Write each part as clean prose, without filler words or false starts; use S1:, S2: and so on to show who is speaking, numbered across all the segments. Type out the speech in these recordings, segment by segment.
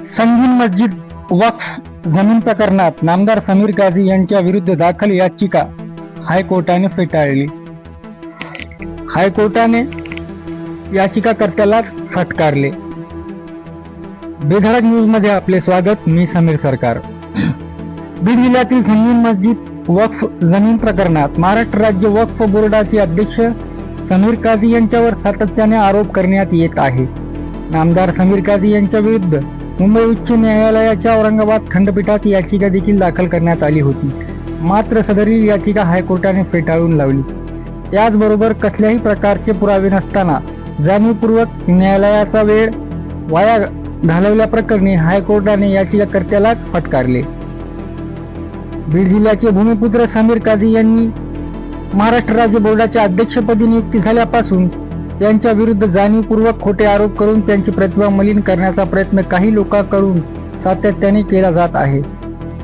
S1: संगीन मस्जिद वक्फ जमीन प्रकरणात नामदार समीर काझी यांच्या विरुद्ध दाखल याचिका हायकोर्टाने फेटाळली. हायकोर्टाने याचिकाकर्त्यालाच फटकारले. बेधडक न्यूज मध्ये आपले स्वागत. मी समीर सरकार. बीड जिल्ह्यातील संगीन मस्जिद वक्फ जमीन प्रकरणात महाराष्ट्र राज्य वक्फ बोर्डाचे अध्यक्ष समीर काझी यांच्यावर सातत्याने आरोप करण्यात येत आहे. नामदार समीर काझी यांच्या विरुद्ध मुंबई उच्च न्यायालयाच्या औरंगाबाद खंडपीठात याचिका देखील दाखल करण्यात आली होती. मात्र सदरील याचिका हायकोर्टाने फेटाळून लावली. त्याचबरोबर कसल्याही प्रकारचे पुरावे नसताना जाणीवपूर्वक न्यायालयाचा वेळ वाया घालवल्याप्रकरणी हायकोर्टाने याचिकाकर्त्यालाच फटकारले. बीड जिल्ह्याचे भूमिपुत्र समीर काझी यांनी महाराष्ट्र राज्य बोर्डाच्या अध्यक्षपदी नियुक्ती झाल्यापासून त्यांच्या विरुद्ध जाणीवपूर्वक खोटे आरोप करून त्यांची प्रतिभा मलिन करण्याचा प्रयत्न काही लोकांकडून सातत्याने केला जात आहे.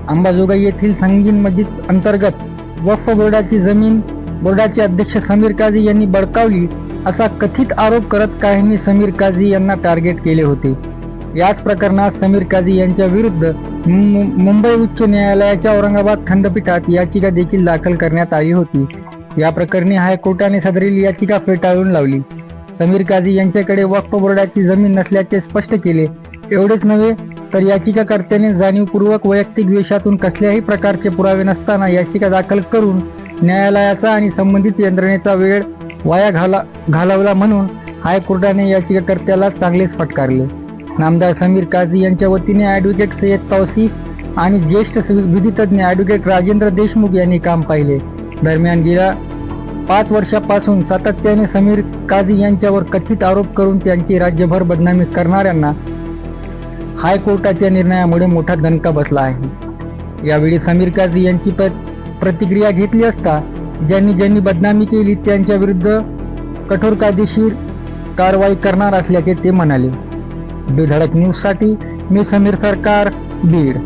S1: अंबाजोगाई येथील संगीन मस्जिद अंतर्गत वक्फ बोर्डाची जमीन बोर्डाचे अध्यक्ष समीर काझी यांनी बळकावली असा कथित आरोप करत काहींनी समीर काझी यांना टार्गेट केले होते. याच प्रकरणात समीर काझी यांच्या विरुद्ध मुंबई उच्च न्यायालयाच्या औरंगाबाद खंडपीठात याचिका देखील दाखल करण्यात आली होती. या प्रकरणी हायकोर्टाने सदरील याचिका फेटाळून लावली. समीर काझी यांच्याकडे वक्फ बोर्डाची जमीन नसल्याचे स्पष्ट केले. एवढेच नव्हे तर याचिकाकर्त्याने जाणीवपूर्वक वैयक्तिक द्वेषातून कसल्याही प्रकारचे पुरावे नसताना याचिका दाखल करून न्यायालयाचा आणि संबंधित यंत्रणेचा वेळ वाया घालवला म्हणून हायकोर्टाने याचिकाकर्त्याला चांगलेच फटकारले. नामदार समीर काझी यांच्या वतीने ॲडव्होकेट सय्यद तौसिफ आणि ज्येष्ठ विधितज्ञ ॲडव्होकेट राजेंद्र देशमुख यांनी काम पाहिले. दरम्यान गेल्या 5 वर्षापासून सातत्याने समीर काझी यांच्यावर कथित आरोप करून त्यांची राज्यभर बदनामी करणाऱ्यांना हायकोर्टाच्या निर्णयामुळे मोठा दणका बसला आहे. यावेळी समीर काझी यांची प्रतिक्रिया घेतली असता ज्यांनी बदनामी केली त्यांच्या विरुद्ध कठोर कायदेशीर कारवाई करणार असल्याचे ते म्हणाले. बेधडक न्यूजसाठी मी समीर सरकार, बीड.